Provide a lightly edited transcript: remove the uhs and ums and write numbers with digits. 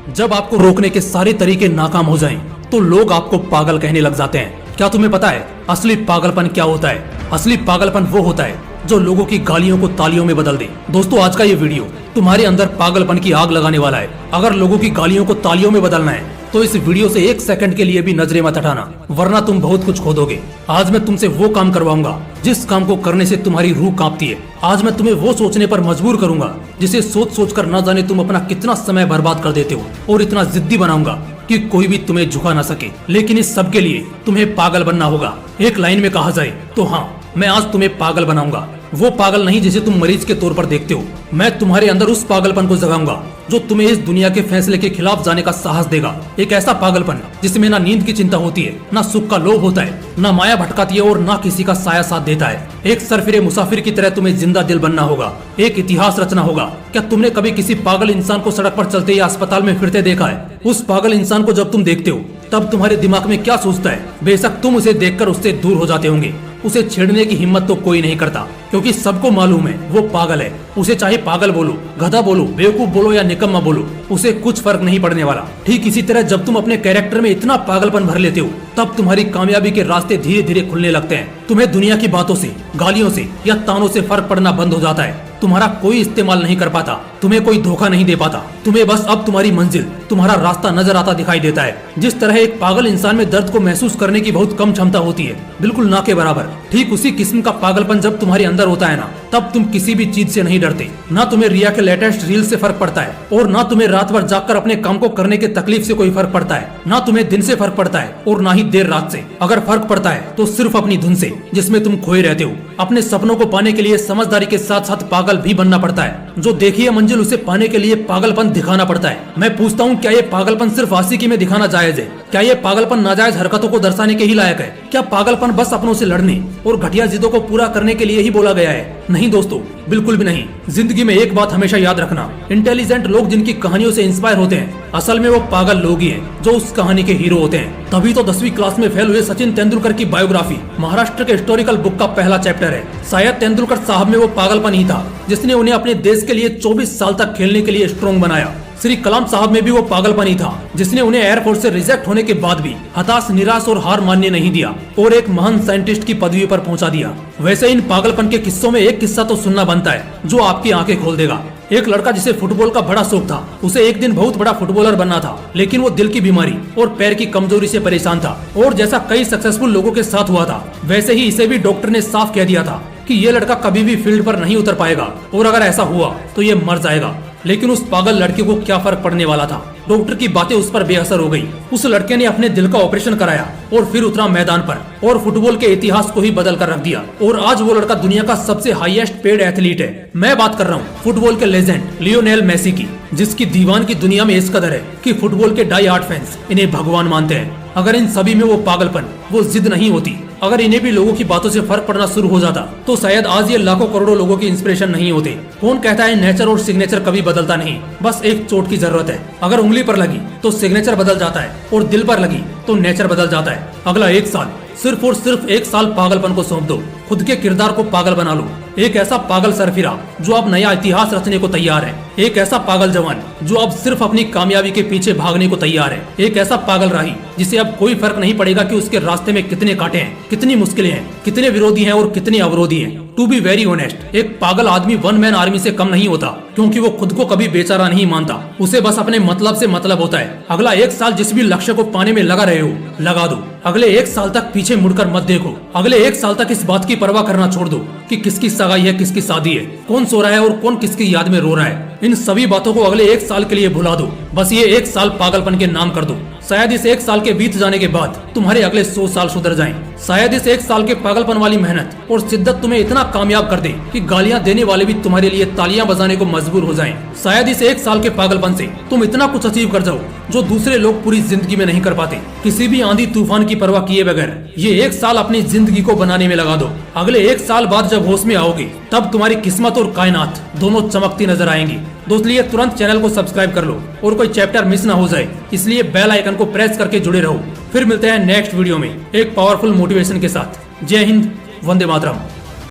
जब आपको रोकने के सारे तरीके नाकाम हो जाएं, तो लोग आपको पागल कहने लग जाते हैं। क्या तुम्हें पता है असली पागलपन क्या होता है? असली पागलपन वो होता है जो लोगों की गालियों को तालियों में बदल दे। दोस्तों, आज का ये वीडियो तुम्हारे अंदर पागलपन की आग लगाने वाला है। अगर लोगों की गालियों को तालियों में बदलना है तो इस वीडियो से एक सेकंड के लिए भी नजरें मत हटाना, वरना तुम बहुत कुछ खो दोगे। आज मैं तुमसे वो काम करवाऊंगा जिस काम को करने से तुम्हारी रूह कांपती है। आज मैं तुम्हें वो सोचने पर मजबूर करूंगा जिसे सोच सोच कर न जाने तुम अपना कितना समय बर्बाद कर देते हो, और इतना जिद्दी बनाऊंगा कि कोई भी तुम्हें झुका ना सके। लेकिन इस सब के लिए तुम्हें पागल बनना होगा। एक लाइन में कहा जाए तो हाँ, मैं आज तुम्हें पागल बनाऊंगा। वो पागल नहीं जिसे तुम मरीज के तौर पर देखते हो। मैं तुम्हारे अंदर उस पागलपन को जगाऊंगा जो तुम्हें इस दुनिया के फैसले के खिलाफ जाने का साहस देगा। एक ऐसा पागलपन जिसमें ना नींद की चिंता होती है, ना सुख का लोभ होता है, ना माया भटकाती है और ना किसी का साया साथ देता है। एक सरफिरे मुसाफिर की तरह तुम्हें जिंदा दिल बनना होगा, एक इतिहास रचना होगा। क्या तुमने कभी किसी पागल इंसान को सड़क पर चलते या अस्पताल में फिरते देखा है? उस पागल इंसान को जब तुम देखते हो तब तुम्हारे दिमाग में क्या सोचता है? बेशक तुम उसे देखकर उससे दूर हो जाते होंगे। उसे छेड़ने की हिम्मत तो कोई नहीं करता, क्योंकि सबको मालूम है वो पागल है। उसे चाहे पागल बोलो, गधा बोलो, बेवकूफ बोलो या निकम्मा बोलो, उसे कुछ फर्क नहीं पड़ने वाला। ठीक इसी तरह जब तुम अपने कैरेक्टर में इतना पागलपन भर लेते हो तब तुम्हारी कामयाबी के रास्ते धीरे धीरे खुलने लगते हैं। तुम्हें दुनिया की बातों से, गालियों से या तानों से फर्क पड़ना बंद हो जाता है। तुम्हारा कोई इस्तेमाल नहीं कर पाता, तुम्हें कोई धोखा नहीं दे पाता। तुम्हें बस अब तुम्हारी मंजिल, तुम्हारा रास्ता नजर आता दिखाई देता है। जिस तरह एक पागल इंसान में दर्द को महसूस करने की बहुत कम क्षमता होती है, बिल्कुल ना के बराबर, ठीक उसी किस्म का पागलपन जब तुम्हारे अंदर होता है ना, तब तुम किसी भी चीज से नहीं डरते। ना तुम्हें रिया के लेटेस्ट रील से फर्क पड़ता है, और ना तुम्हें रात भर जागकर अपने काम को करने के तकलीफ से कोई फर्क पड़ता है। ना तुम्हें दिन से फर्क पड़ता है और ना ही देर रात से। अगर फर्क पड़ता है तो सिर्फ अपनी धुन से, जिसमें तुम खोए रहते हो। अपने सपनों को पाने के लिए समझदारी के साथ साथ पागल भी बनना पड़ता है। जो देखी है मंजिल, उसे पाने के लिए पागलपन दिखाना पड़ता है। मैं पूछता हूँ, क्या ये पागलपन सिर्फ आशिकी में दिखाना जायज है? क्या ये पागलपन नाजायज हरकतों को दर्शाने के ही लायक है? क्या पागलपन बस अपनों से लड़ने और घटिया जिद्दों को पूरा करने के लिए ही बोला गया है? नहीं दोस्तों, बिल्कुल भी नहीं। जिंदगी में एक बात हमेशा याद रखना, इंटेलिजेंट लोग जिनकी कहानियों से इंस्पायर होते हैं, असल में वो पागल लोग ही हैं जो उस कहानी के हीरो होते हैं। तभी तो 10वीं क्लास में फेल हुए सचिन तेंदुलकर की बायोग्राफी महाराष्ट्र के हिस्टोरिकल बुक का पहला चैप्टर है। शायद तेंदुलकर साहब में वो पागलपन ही था जिसने उन्हें अपने देश के लिए 24 साल तक खेलने के लिए स्ट्रॉन्ग बनाया। श्री कलाम साहब में भी वो पागलपन ही था जिसने उन्हें एयरफोर्स से रिजेक्ट होने के बाद भी हताश, निराश और हार मानने नहीं दिया और एक महान साइंटिस्ट की पदवी पर पहुंचा दिया। वैसे इन पागलपन के किस्सों में एक किस्सा तो सुनना बनता है जो आपकी आंखें खोल देगा। एक लड़का जिसे फुटबॉल का बड़ा शौक था, उसे एक दिन बहुत बड़ा फुटबॉलर बनना था, लेकिन वो दिल की बीमारी और पैर की कमजोरी से परेशान था। और जैसा कई सक्सेसफुल लोगों के साथ हुआ था, वैसे ही इसे भी डॉक्टर ने साफ कह दिया था कि ये लड़का कभी भी फील्ड पर नहीं उतर पाएगा, और अगर ऐसा हुआ तो ये मर जाएगा। लेकिन उस पागल लड़के को क्या फर्क पड़ने वाला था? डॉक्टर की बातें उस पर बेअसर हो गई। उस लड़के ने अपने दिल का ऑपरेशन कराया और फिर उतरा मैदान पर और फुटबॉल के इतिहास को ही बदल कर रख दिया। और आज वो लड़का दुनिया का सबसे हाईएस्ट पेड एथलीट है। मैं बात कर रहा हूँ फुटबॉल के लेजेंड लियोनेल मेसी की, जिसकी दीवान की दुनिया में इस कदर है कि फुटबॉल के डाई हार्ड फैंस इन्हें भगवान मानते हैं। अगर इन सभी में वो पागलपन, वो जिद नहीं होती, अगर इन्हें भी लोगों की बातों से फर्क पड़ना शुरू हो जाता, तो शायद आज ये लाखों करोड़ों लोगों की इंस्पिरेशन नहीं होते। कौन कहता है नेचर और सिग्नेचर कभी बदलता नहीं? बस एक चोट की जरूरत है। अगर उंगली पर लगी तो सिग्नेचर बदल जाता है, और दिल पर लगी तो नेचर बदल जाता है। अगला 1 साल, सिर्फ और सिर्फ 1 साल पागलपन को सौंप दो। खुद के किरदार को पागल बना लो। एक ऐसा पागल सरफिरा जो अब नया इतिहास रचने को तैयार है। एक ऐसा पागल जवान जो अब सिर्फ अपनी कामयाबी के पीछे भागने को तैयार है। एक ऐसा पागल राही जिसे अब कोई फर्क नहीं पड़ेगा कि उसके रास्ते में कितने कांटे हैं, कितनी मुश्किलें हैं, कितने विरोधी हैं और कितने अवरोधी हैं। टू बी वेरी ऑनेस्ट, एक पागल आदमी 1 मैन आर्मी से कम नहीं होता, क्योंकि वो खुद को कभी बेचारा नहीं मानता। उसे बस अपने मतलब से मतलब होता है। अगला 1 साल जिस भी लक्ष्य को पाने में लगा रहे हो, लगा दो। अगले 1 साल तक पीछे मुड़कर मत देखो। अगले 1 साल तक इस बात की परवाह करना छोड़ दो कि किसकी सगाई है, किसकी शादी है, कौन सो रहा है और कौन किसकी याद में रो रहा है। इन सभी बातों को अगले 1 साल के लिए भुला दो। बस ये 1 साल पागलपन के नाम कर दो। शायद इस 1 साल के बीत जाने के बाद तुम्हारे अगले 100 साल सुधर जाएं। शायद इस 1 साल के पागलपन वाली मेहनत और शिद्दत तुम्हें इतना कामयाब कर दे कि गालियां देने वाले भी तुम्हारे लिए तालियां बजाने को मजबूर हो जाएं। शायद इस 1 साल के पागलपन से तुम इतना कुछ अचीव कर जाओ जो दूसरे लोग पूरी जिंदगी में नहीं कर पाते। किसी भी आंधी तूफान की परवाह किए बगैर ये 1 साल अपनी जिंदगी को बनाने में लगा दो। अगले 1 साल बाद जब होश में आओगे, तब तुम्हारी किस्मत और कायनात दोनों चमकती नजर आएंगी। दोस्त लिए तुरंत चैनल को सब्सक्राइब कर लो और कोई चैप्टर मिस ना हो जाए, इसलिए बेल आइकन को प्रेस करके जुड़े रहो। फिर मिलते हैं नेक्स्ट वीडियो में एक पावरफुल मोटिवेशन के साथ। जय हिंद, वंदे मातरम।